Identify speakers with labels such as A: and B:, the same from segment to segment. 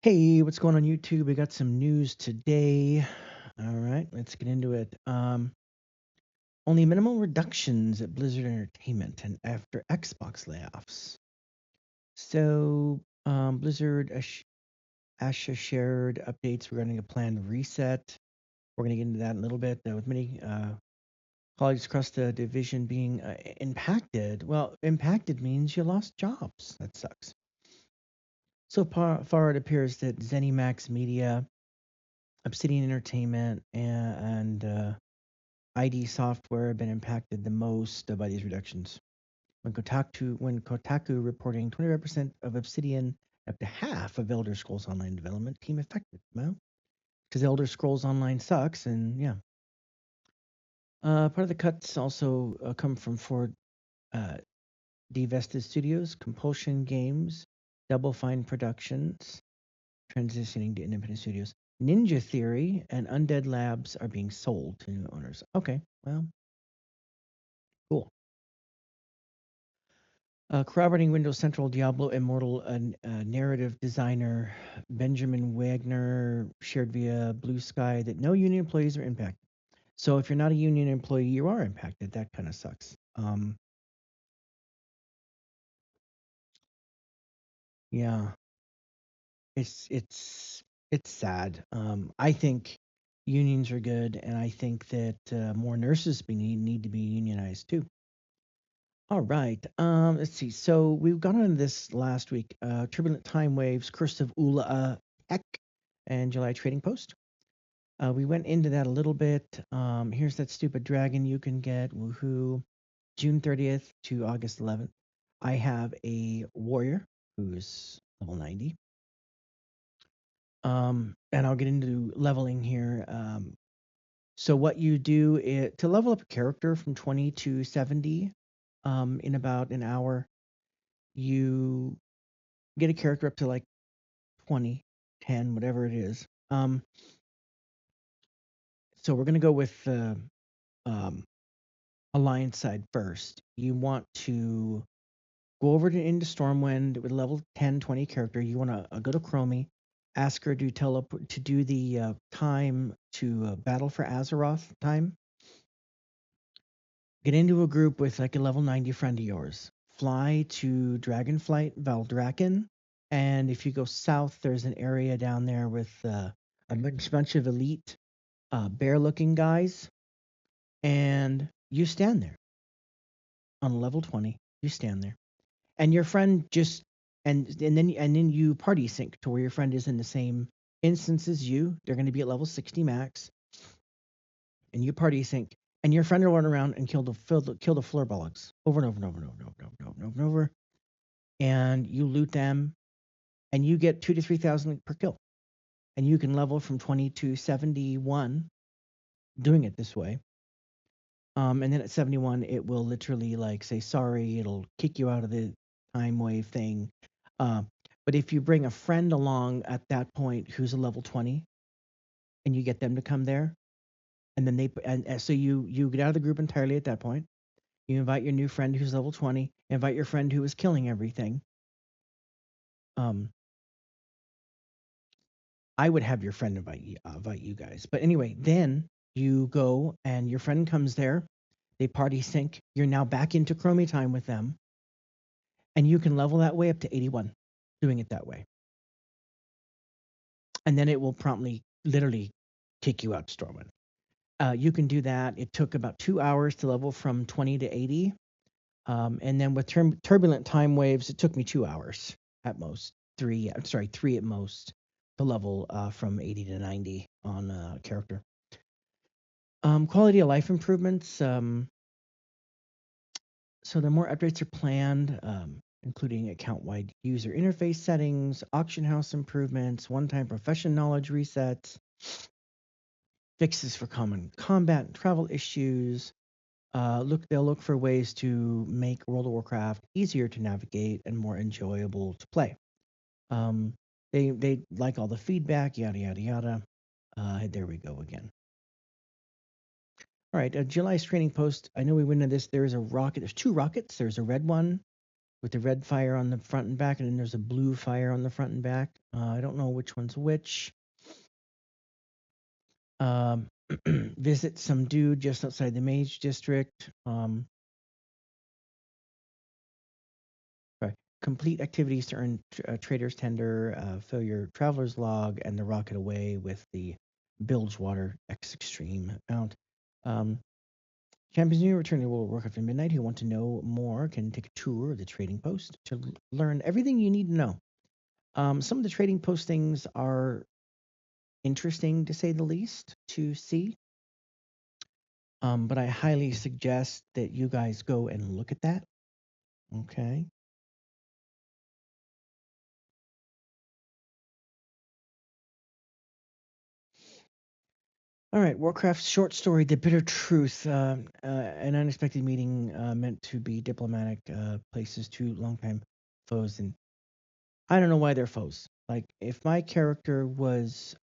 A: Hey, what's going on YouTube? We got some news today. All right, let's get into it. Only minimal reductions at Blizzard Entertainment and after Xbox layoffs. So, Blizzard Asha shared updates regarding a planned reset. We're going to get into that in a little bit. With many colleagues across the division being impacted. Well, impacted means you lost jobs. That sucks. So far, it appears that ZeniMax Media, Obsidian Entertainment, and ID Software have been impacted the most by these reductions. When Kotaku reporting 25% of Obsidian, up to half of Elder Scrolls Online development team affected. Well, because Elder Scrolls Online sucks, and yeah. Part of the cuts also come from four uh, divested studios: Compulsion Games, Double Fine Productions, transitioning to independent studios. Ninja Theory and Undead Labs are being sold to new owners. Okay, well, cool. Corroborating Windows Central Diablo Immortal narrative designer Benjamin Wagner shared via Blue Sky that no union employees are impacted. So if you're not a union employee, you are impacted. That kind of sucks. Yeah, it's it's sad. I think unions are good, and I think that more nurses need to be unionized too. All right. Let's see. So we've gone on this last week. Turbulent Time Waves, Curse of Ula Tech, and July Trading Post. We went into that a little bit. Here's that stupid dragon you can get. Woohoo. June 30th to August 11th. I have a warrior who's level 90. And I'll get into leveling here. So what you do is to level up a character from 20 to 70 in about an hour, you get a character up to like 20, 10, whatever it is. So we're going to go with um, Alliance side first. You want to go over to into Stormwind with level 10, 20 character. You want to go to Chromie, ask her to to do the time to battle for Azeroth time. Get into a group with like a level 90 friend of yours. Fly to Dragonflight Valdraken. And if you go south, there's an area down there with a bunch of elite bear looking guys. And you stand there on level 20. You stand there. And your friend just and then you party sync to where your friend is in the same instance as you. They're going to be at level 60 max, and you party sync, and your friend will run around and kill the floor bullocks over and over and over and over and over and over and over and over, and over, and you loot them, and you get 2 to 3,000 per kill, and you can level from 20 to 71 doing it this way. And then at 71, it will literally like say sorry. It'll kick you out of the time wave thing. Uh, but if you bring a friend along at that point who's a level 20, and you get them to come there, and then so you get out of the group entirely at that point. You invite your new friend who's level 20. Invite your friend who is killing everything. Um, I would have your friend invite you guys. But anyway, then you go and your friend comes there. They party sync. You're now back into Chromie time with them, and you can level that way up to 81 doing it that way. And then it will promptly, literally kick you out to Stormwind. You can do that. It took about 2 hours to level from 20 to 80. And then with turbulent time waves, it took me 2 hours at most. Three at most to level from 80 to 90 on character. Quality of life improvements. So the more updates are planned, including account-wide user interface settings, auction house improvements, one-time profession knowledge resets, fixes for common combat and travel issues. They'll look for ways to make World of Warcraft easier to navigate and more enjoyable to play. Um, they like all the feedback, yada yada yada. There we go again. All right, July's training post. I know we went into this. There's a rocket. There's two rockets. There's a red one with the red fire on the front and back, and then there's a blue fire on the front and back. I don't know which one's which. Visit some dude just outside the Mage District. Right. Complete activities to earn Trader's Tender, fill your Traveler's Log, and the Rocket Away with the Bilgewater X Extreme mount. Champions new return to World of Warcraft at midnight who want to know more can take a tour of the trading post to learn everything you need to know. Some of the trading postings are interesting to say the least to see. But I highly suggest that you guys go and look at that. Okay. All right. Warcraft's short story, The Bitter Truth. An unexpected meeting meant to be diplomatic places two longtime foes. And I don't know why they're foes. Like, if my character was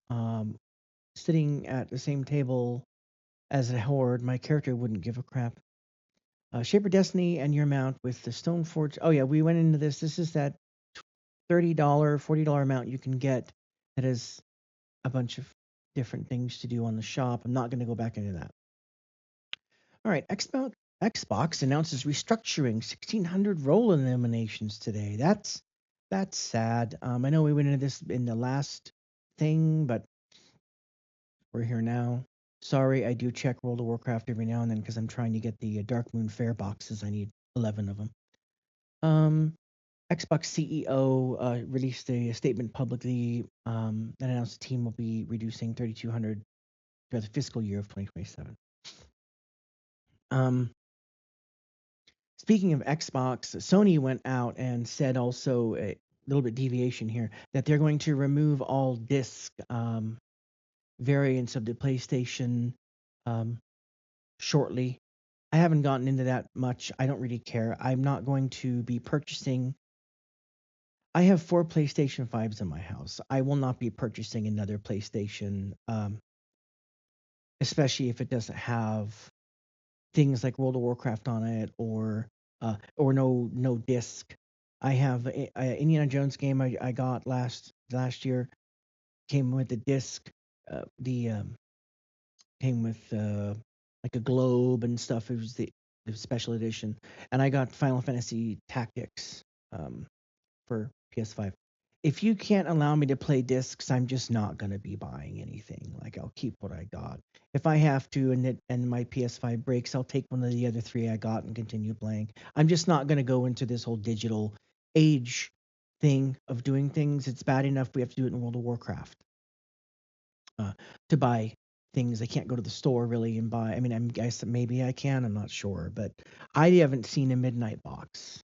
A: sitting at the same table as a horde, my character wouldn't give a crap. Shaper Destiny and your mount with the Stoneforge. Oh yeah, we went into this. This is that $30, $40 amount you can get that has a bunch of different things to do on the shop. I'm not going to go back into that. All right, Xbox announces restructuring 1,600 role eliminations today. That's sad. I know we went into this in the last thing, but we're here now. Sorry, I do check World of Warcraft every now and then because I'm trying to get the Dark Moon Fair boxes. I need 11 of them. Xbox CEO released a statement publicly that announced the team will be reducing 3,200 throughout the fiscal year of 2027. Speaking of Xbox, Sony went out and said also a little bit deviation here that they're going to remove all disc variants of the PlayStation shortly. I haven't gotten into that much. I don't really care. I'm not going to be purchasing. I have 4 PlayStation 5s in my house. I will not be purchasing another PlayStation, especially if it doesn't have things like World of Warcraft on it or no disc. I have a Indiana Jones game I got last year came with the disc. The came with like a globe and stuff. It was the special edition, and I got Final Fantasy Tactics for PS5. If you can't allow me to play discs, I'm just not going to be buying anything. Like, I'll keep what I got. If I have to and my PS5 breaks, I'll take one of the other 3 I got and continue playing. I'm just not going to go into this whole digital age thing of doing things. It's bad enough we have to do it in World of Warcraft to buy things. I can't go to the store really and buy. I mean, I guess maybe I can. I'm not sure, but I haven't seen a midnight box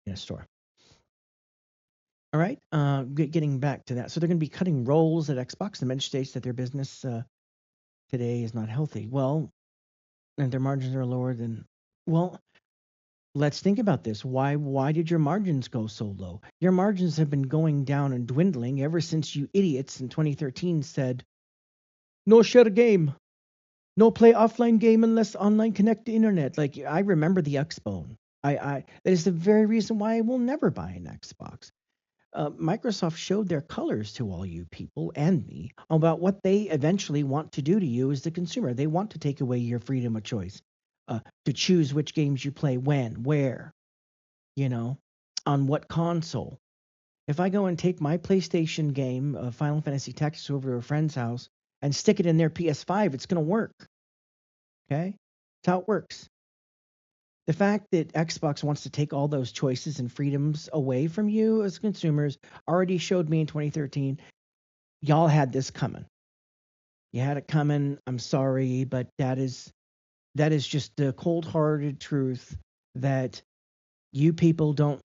A: in a store. All right, getting back to that. So they're going to be cutting roles at Xbox. The message states that their business today is not healthy. Well, and their margins are lower than. Well, let's think about this. Why did your margins go so low? Your margins have been going down and dwindling ever since you idiots in 2013 said, "No share game, no play offline game unless online connect to internet." Like, I remember the Xbone. That is the very reason why I will never buy an Xbox. Microsoft showed their colors to all you people and me about what they eventually want to do to you as the consumer. They want to take away your freedom of choice to choose which games you play, when, where, you know, on what console. If I go and take my PlayStation game, Final Fantasy Tactics, over to a friend's house and stick it in their PS5, it's going to work. Okay? That's how it works. The fact that Xbox wants to take all those choices and freedoms away from you as consumers already showed me in 2013, y'all had this coming. You had it coming. I'm sorry, but that is just the cold-hearted truth that you people don't.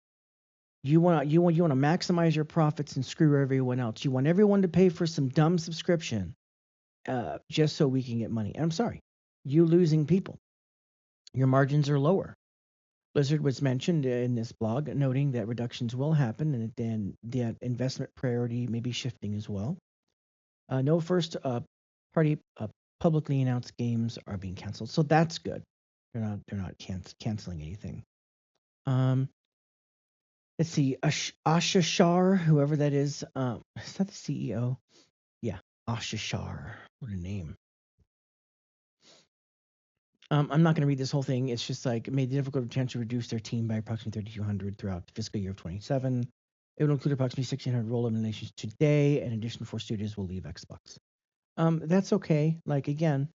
A: You want to maximize your profits and screw everyone else. You want everyone to pay for some dumb subscription just so we can get money. And I'm sorry, you losing people. Your margins are lower. Blizzard was mentioned in this blog, noting that reductions will happen and then the investment priority may be shifting as well. No first party publicly announced games are being canceled, so that's good. They're not canceling anything. let's see, Asha Shar, whoever that is that the CEO? Yeah, Asha Shar. What a name. I'm not going to read this whole thing. It's just like it made the difficult attempt to reduce their team by approximately 3,200 throughout the fiscal year of 27. It will include approximately 1,600 role eliminations today. In addition, 4 studios will leave Xbox. That's okay. Like again,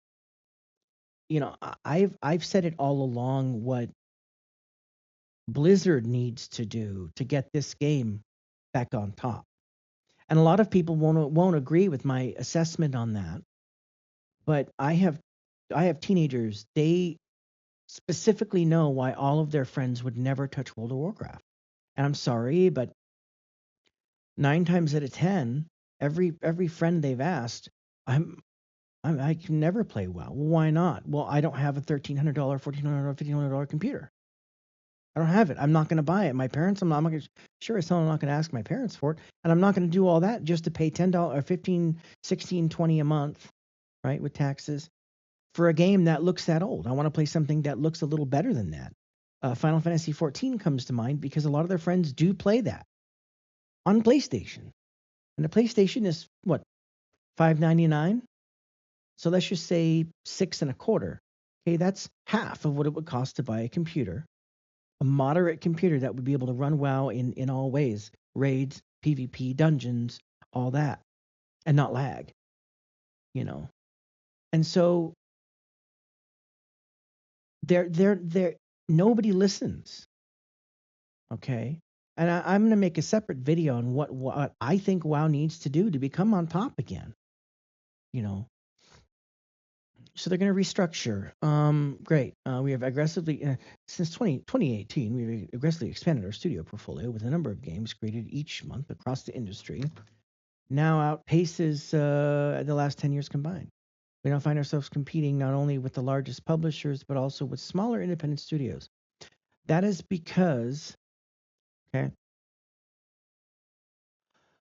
A: I've said it all along what Blizzard needs to do to get this game back on top. And a lot of people won't agree with my assessment on that. But I have teenagers. They specifically know why all of their friends would never touch World of Warcraft. And I'm sorry, but 9 times out of 10, every friend they've asked, I can never play WoW. Well, why not? Well, I don't have a $1,300, $1,400, $1,500 computer. I don't have it. I'm not going to buy it. My parents, I'm not going to, sure as hell, I'm not going to ask my parents for it. And I'm not going to do all that just to pay $10 or 15, 16, 20 a month, right, with taxes for a game that looks that old. I want to play something that looks a little better than that. Final Fantasy 14 comes to mind because a lot of their friends do play that on PlayStation. And the PlayStation is what, $5.99? So let's just say $6.25. Okay, that's half of what it would cost to buy a computer, a moderate computer that would be able to run WoW in all ways, raids, PvP, dungeons, all that, and not lag, you know. And so they're nobody listens. Okay. And I'm going to make a separate video on what I think WoW needs to do to become on top again. You know, so they're going to restructure. Great. We have aggressively since 2018, we've aggressively expanded our studio portfolio with a number of games created each month across the industry. Now outpaces the last 10 years combined. We now find ourselves competing not only with the largest publishers but also with smaller independent studios. That is because, okay,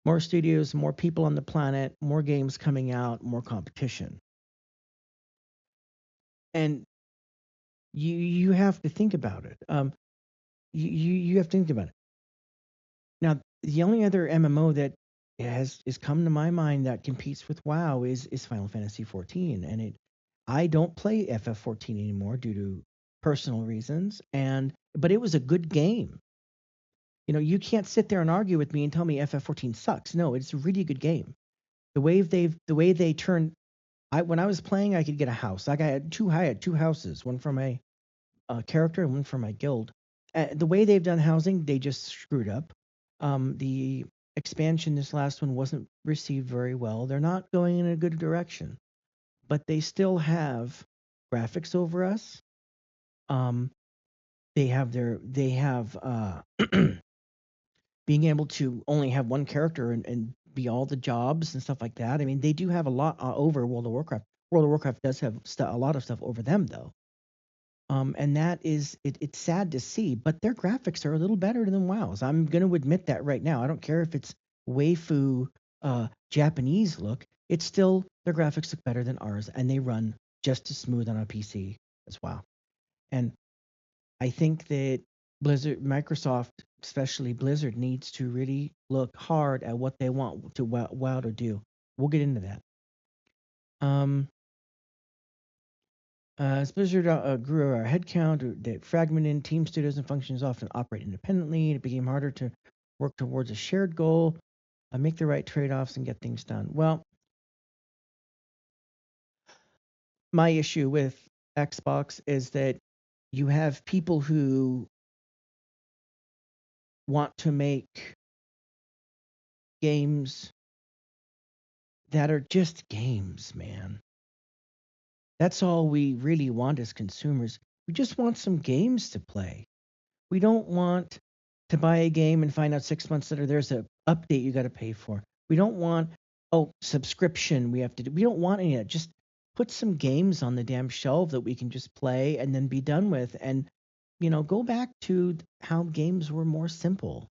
A: more studios, more people on the planet, more games coming out, more competition. And you have to think about it. You have to think about it. Now, the only other MMO that is come to my mind that competes with WoW is Final Fantasy 14, and I don't play FF14 anymore due to personal reasons, but it was a good game. You can't sit there and argue with me and tell me FF14 sucks. No, it's a really good game. The way they turn when I was playing, I could get a house. Like I had two houses, one for my character and one for my guild. The way they've done housing, they just screwed up. The expansion, this last one, wasn't received very well. They're not going in a good direction, but they still have graphics over us. They have being able to only have one character and be all the jobs and stuff like that. I mean, they do have a lot over World of Warcraft. World of Warcraft does have a lot of stuff over them, though. And that is, it's sad to see, but their graphics are a little better than WoW's. I'm going to admit that right now. I don't care if it's waifu Japanese look. It's still, their graphics look better than ours, and they run just as smooth on a PC as WoW. And I think that Microsoft, especially Blizzard, needs to really look hard at what they want to WoW to do. We'll get into that. As Blizzard grew our headcount, they fragmented team studios and functions often operate independently. It became harder to work towards a shared goal, make the right trade-offs, and get things done. Well, my issue with Xbox is that you have people who want to make games that are just games, man. That's all we really want as consumers. We just want some games to play. We don't want to buy a game and find out 6 months later there's a update you got to pay for. We don't want subscription we have to do. We don't want any of that. Just put some games on the damn shelf that we can just play and then be done with, and go back to how games were more simple.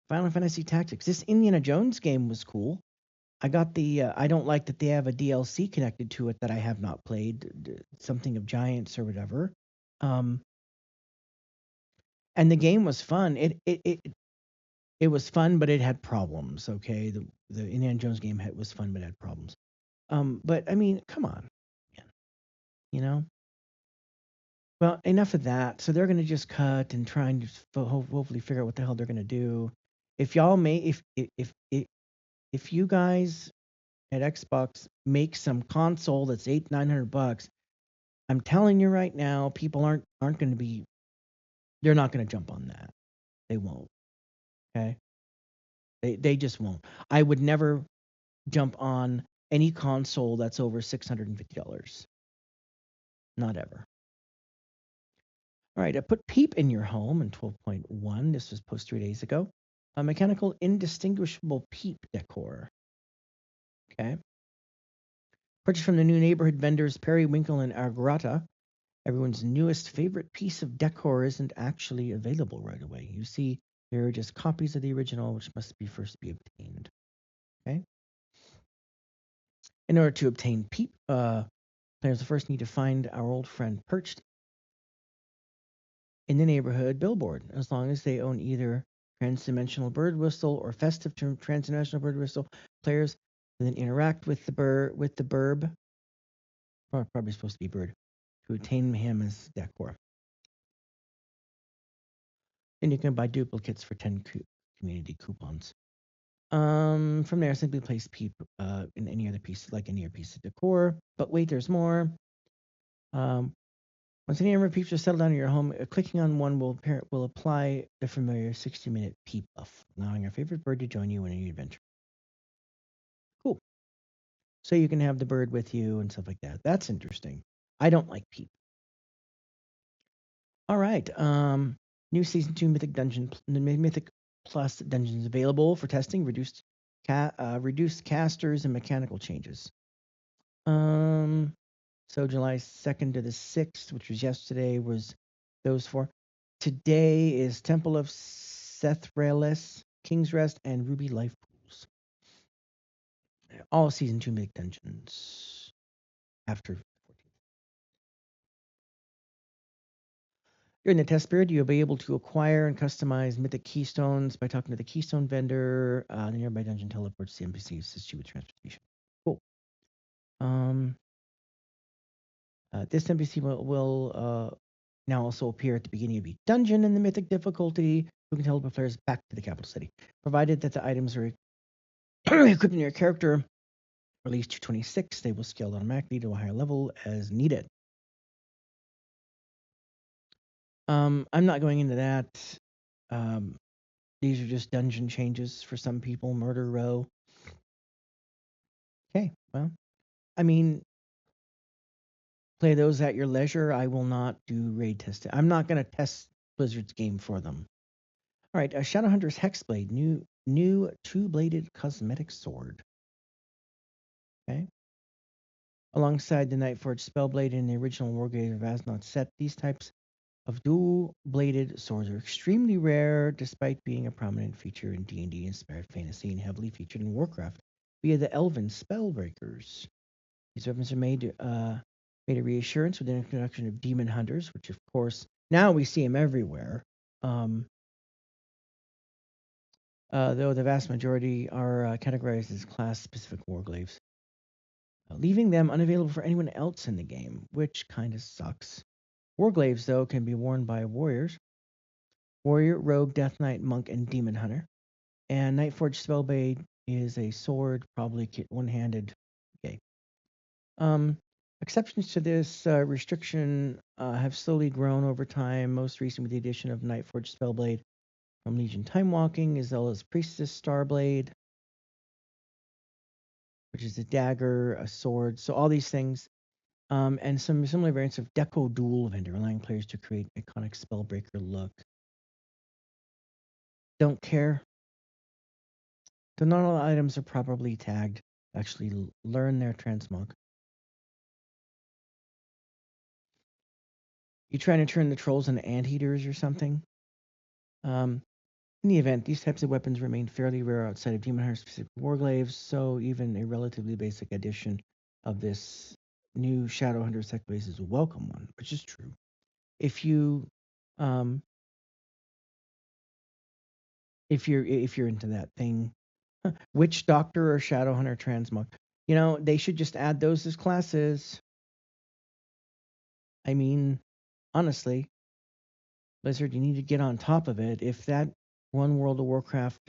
A: Final Fantasy Tactics. This Indiana Jones game was cool. I got I don't like that they have a DLC connected to it that I have not played, something of Giants or whatever. And the game was fun. It was fun, but it had problems. Okay, the Indiana Jones game was fun, but had problems. But I mean, come on, man, you know. Well, enough of that. So they're going to just cut and try and just hopefully figure out what the hell they're going to do. If y'all may, if you guys at Xbox make some console that's $800-900, I'm telling you right now, people aren't going to be. They're not going to jump on that. They won't. Okay. They just won't. I would never jump on any console that's over $650. Not ever. All right, I put Peep in your home in 12.1. This was posted 3 days ago. A mechanical indistinguishable Peep decor. Okay. Purchased from the new neighborhood vendors Periwinkle and Agrata. Everyone's newest favorite piece of decor isn't actually available right away. You see, there are just copies of the original, which must be first be obtained. Okay. In order to obtain Peep, players first need to find our old friend perched in the neighborhood billboard. As long as they own either Transdimensional Bird Whistle or Festive Transdimensional Bird Whistle, players then interact with the burb, probably supposed to be bird, to obtain him as decor. And you can buy duplicates for 10 community coupons. From there, simply place Peep in any other piece, like any other piece of decor. But wait, there's more. Once any number of peeps are settled down in your home, clicking on one will apply the familiar 60-minute peep buff, allowing your favorite bird to join you in any adventure. Cool. So you can have the bird with you and stuff like that. That's interesting. I don't like peep. All right. New season 2 Mythic Plus dungeons available for testing. Reduced casters and mechanical changes. So July 2nd to the 6th, which was yesterday, was those four. Today is Temple of Sethraelis, King's Rest, and Ruby Life Pools. All season 2 Mythic dungeons after 14th. During the test period, you'll be able to acquire and customize Mythic Keystones by talking to the Keystone vendor. The nearby dungeon teleports the NPC, assists you with transportation. Cool. This NPC will now also appear at the beginning of each dungeon in the Mythic difficulty, who can teleport players back to the capital city, provided that the items are equipped in your character. Release 226, they will scale automatically to a higher level as needed. I'm not going into that. These are just dungeon changes for some people. Murder Row. Okay, well, I mean, play those at your leisure. I will not do raid testing. I'm not going to test Blizzard's game for them. All right, Shadowhunter's Hexblade, new two-bladed cosmetic sword. Okay. Alongside the Nightforge Spellblade in the original Wargrave of Aznath set, these types of dual-bladed swords are extremely rare, despite being a prominent feature in D&D inspired fantasy and heavily featured in Warcraft via the Elven Spellbreakers. These weapons are made a reassurance with the introduction of Demon Hunters, which of course now we see them everywhere. Though the vast majority are categorized as class-specific warglaves, leaving them unavailable for anyone else in the game, which kind of sucks. Warglaves, though, can be worn by warriors, warrior, rogue, death knight, monk, and demon hunter. And Nightforge Spellblade is a sword, probably one-handed. Okay. Exceptions to this restriction have slowly grown over time, most recently with the addition of Nightforge Spellblade from Legion Time Walking, as well as Priestess Starblade, which is a dagger, a sword. So all these things, and some similar variants of Deco Duel Vendor, allowing players to create iconic Spellbreaker look. Don't care. So not all items are properly tagged. Actually, learn their transmog. You trying to turn the trolls into anteaters or something? In the event, these types of weapons remain fairly rare outside of Demon Hunter-specific warglaves, so even a relatively basic addition of this new Shadowhunter set base is a welcome one, which is true. If you if you're into that thing. Witch Doctor or Shadowhunter Transmog. They should just add those as classes. I mean, honestly, Blizzard, you need to get on top of it. If that one World of Warcraft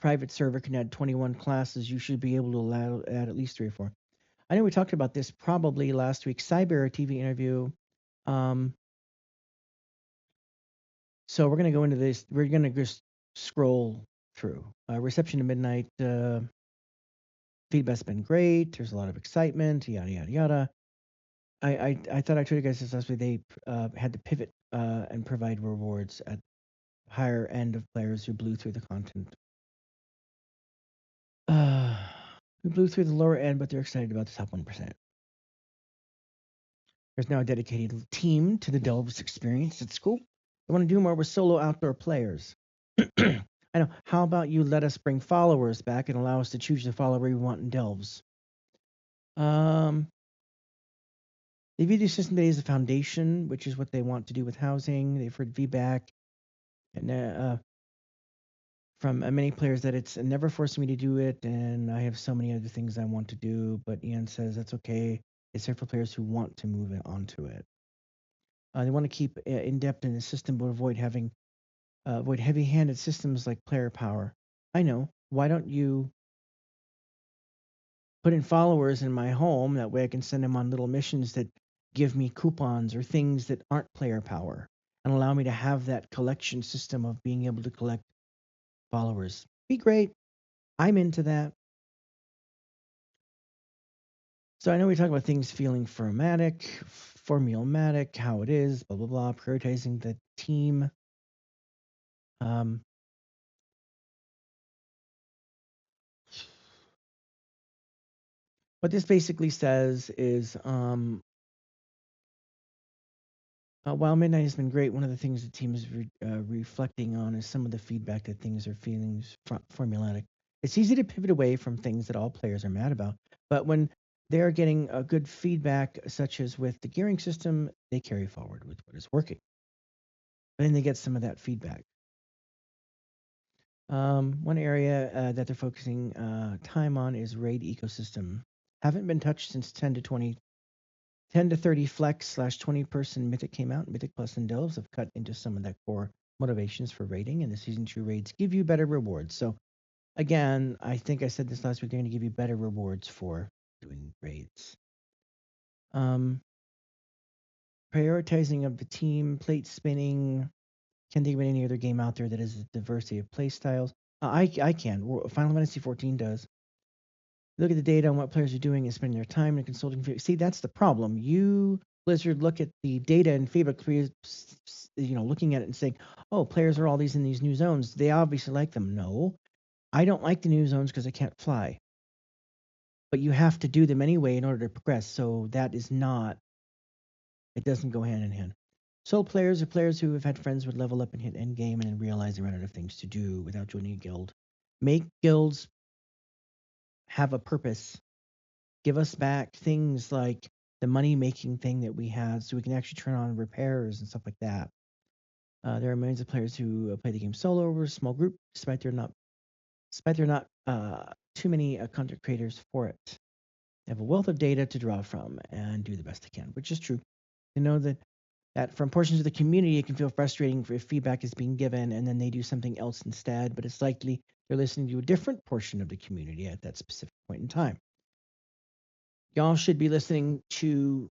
A: private server can add 21 classes, you should be able to add at least 3 or 4. I know we talked about this probably last week. Cyber TV interview. So we're going to go into this. We're going to just scroll through. Reception to midnight. Feedback's been great. There's a lot of excitement. Yada yada yada. I thought I told you guys this last week. They had to pivot and provide rewards at higher end of players who blew through the content. Who blew through the lower end, but they're excited about the top 1%. There's now a dedicated team to the Delves experience at school. They want to do more with solo outdoor players. I know. How about you let us bring followers back and allow us to choose the follower we want in Delves? They view the system today as a foundation, which is what they want to do with housing. They've heard feedback and from many players that it's never forced me to do it, and I have so many other things I want to do. But Ian says that's okay. It's there for players who want to move onto it. They want to keep in depth in the system, but avoid heavy-handed systems like player power. I know. Why don't you put in followers in my home? That way I can send them on little missions that give me coupons or things that aren't player power and allow me to have that collection system of being able to collect followers. Be great. I'm into that. So I know we talk about things feeling formulmatic, how it is, blah, blah, blah, prioritizing the team. What this basically says is while Midnight has been great, one of the things the team is reflecting on is some of the feedback that things are feeling formulaic. It's easy to pivot away from things that all players are mad about, but when they're getting a good feedback, such as with the gearing system, they carry forward with what is working. And then they get some of that feedback. One area that they're focusing time on is raid ecosystem. Haven't been touched since 10 to 30 flex / 20 person Mythic came out. Mythic Plus and Delves have cut into some of that core motivations for raiding, and the Season 2 raids give you better rewards. So, again, I think I said this last week, they're going to give you better rewards for doing raids. Prioritizing of the team, plate spinning. Can't think of any other game out there that has a diversity of play styles. I can. Final Fantasy 14 does. Look at the data on what players are doing and spending their time in consulting. See, that's the problem. You, Blizzard, look at the data and feedback, looking at it and saying, oh, players are all these in these new zones. They obviously like them. No, I don't like the new zones because I can't fly. But you have to do them anyway in order to progress. So that is not, it doesn't go hand in hand. Solo players are players who have had friends would level up and hit end game and then realize they run out of things to do without joining a guild. Make guilds have a purpose. Give us back things like the money making thing that we had so we can actually turn on repairs and stuff like that. There are millions of players who play the game solo or a small group, despite there not too many content creators for it. They have a wealth of data to draw from and do the best they can, which is true. You know that from portions of the community, it can feel frustrating if feedback is being given and then they do something else instead, but it's likely they're listening to a different portion of the community at that specific point in time. Y'all should be listening to.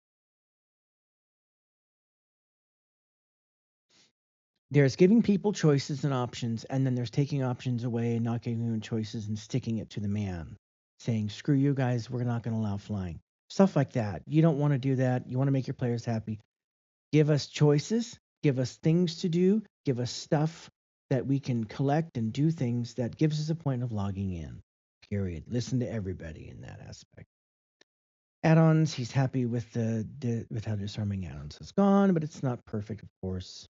A: There's giving people choices and options, and then there's taking options away and not giving them choices and sticking it to the man, saying, screw you guys, we're not going to allow flying. Stuff like that. You don't want to do that. You want to make your players happy. Give us choices, give us things to do, give us stuff that we can collect and do things that gives us a point of logging in. Period. Listen to everybody in that aspect. Add-ons, he's happy with with how disarming add-ons has gone, but it's not perfect, of course.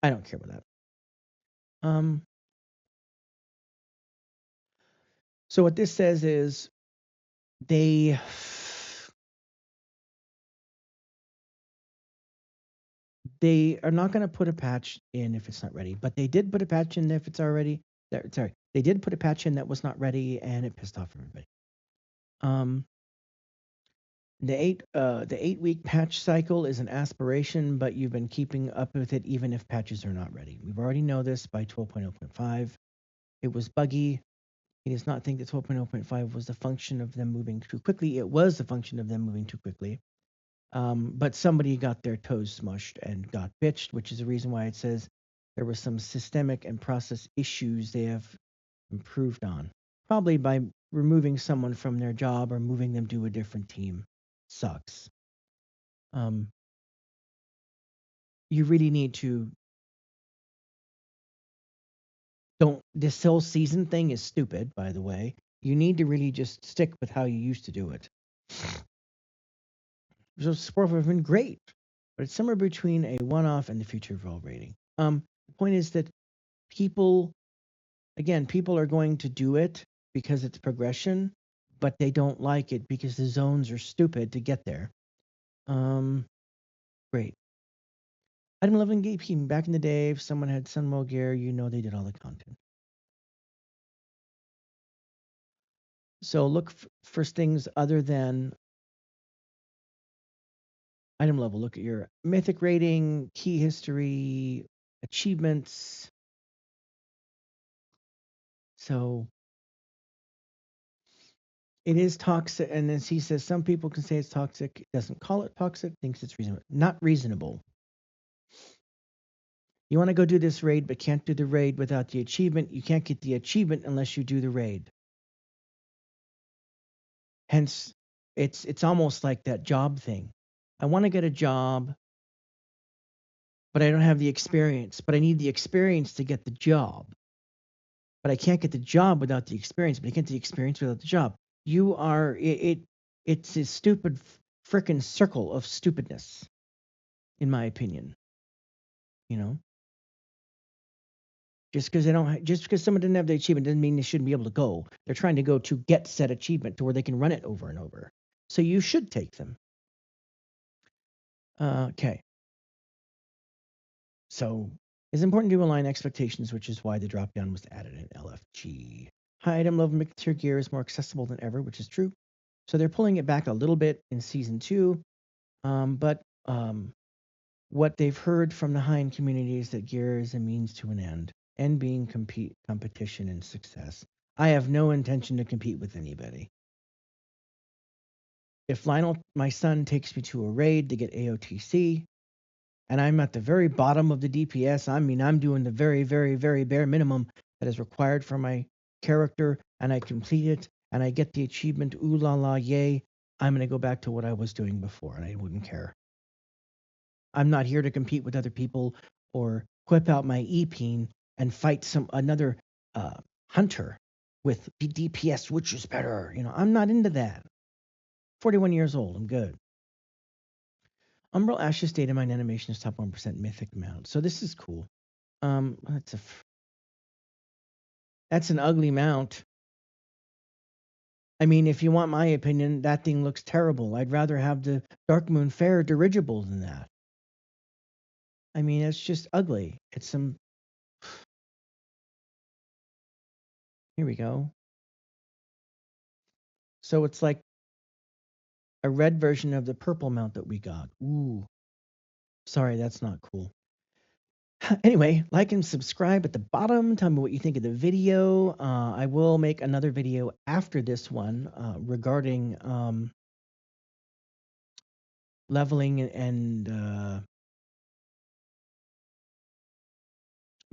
A: I don't care about that. So what this says is they They are not going to put a patch in if it's not ready, but they did put a patch in if it's already. Sorry, they did put a patch in that was not ready, and it pissed off everybody. The 8-week patch cycle is an aspiration, but you've been keeping up with it even if patches are not ready. We've already know this by 12.0.5. It was buggy. He does not think that 12.0.5 was the function of them moving too quickly. It was the function of them moving too quickly. But somebody got their toes smushed and got bitched, which is the reason why it says there were some systemic and process issues they have improved on. Probably by removing someone from their job or moving them to a different team. Sucks. You really need to don't this whole season thing is stupid, by the way. You need to really just stick with how you used to do it. So support would have been great, but it's somewhere between a one-off and the future evolve rating. The point is that people are going to do it because it's progression, but they don't like it because the zones are stupid to get there. Great. Item 11 gatekeeping. Back in the day, if someone had Sunwell gear, they did all the content. So look for things other than item level. Look at your mythic rating, key history, achievements. So it is toxic. And then he says some people can say it's toxic. Doesn't call it toxic. Thinks it's reasonable. Not reasonable. You want to go do this raid, but can't do the raid without the achievement. You can't get the achievement unless you do the raid. Hence, it's almost like that job thing. I want to get a job, but I don't have the experience. But I need the experience to get the job. But I can't get the job without the experience. But I can't get the experience without the job. It's a stupid frickin' circle of stupidness, in my opinion. Just because someone didn't have the achievement doesn't mean they shouldn't be able to go. They're trying to go to get said achievement to where they can run it over and over. So you should take them. Okay. So it's important to align expectations, which is why the drop-down was added in LFG. High item level mid-tier gear is more accessible than ever, which is true. So they're pulling it back a little bit in Season 2. But what they've heard from the high-end community is that gear is a means to an end. And being competition and success. I have no intention to compete with anybody. If Lionel, my son, takes me to a raid to get AOTC, and I'm at the very bottom of the DPS, I'm doing the very, very, very bare minimum that is required for my character, and I complete it, and I get the achievement, ooh la la, yay, I'm going to go back to what I was doing before, and I wouldn't care. I'm not here to compete with other people or whip out my E-peen and fight another hunter with DPS, which is better. I'm not into that. 41 years old. I'm good. Umbral Ashes data mine animation is top 1% mythic mount. So this is cool. That's an ugly mount. I mean, if you want my opinion, that thing looks terrible. I'd rather have the Dark Moon Fair dirigible than that. I mean, it's just ugly. It's some... Here we go. So it's like a red version of the purple mount that we got. Ooh. Sorry, that's not cool. Anyway, like and subscribe at the bottom. Tell me what you think of the video. I will make another video after this one regarding leveling and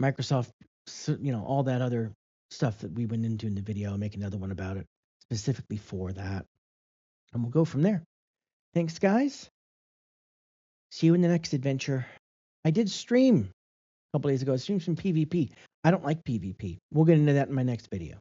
A: Microsoft, all that other stuff that we went into in the video. I'll make another one about it specifically for that. And we'll go from there. Thanks, guys. See you in the next adventure. I did stream a couple days ago. I streamed some PvP. I don't like PvP. We'll get into that in my next video.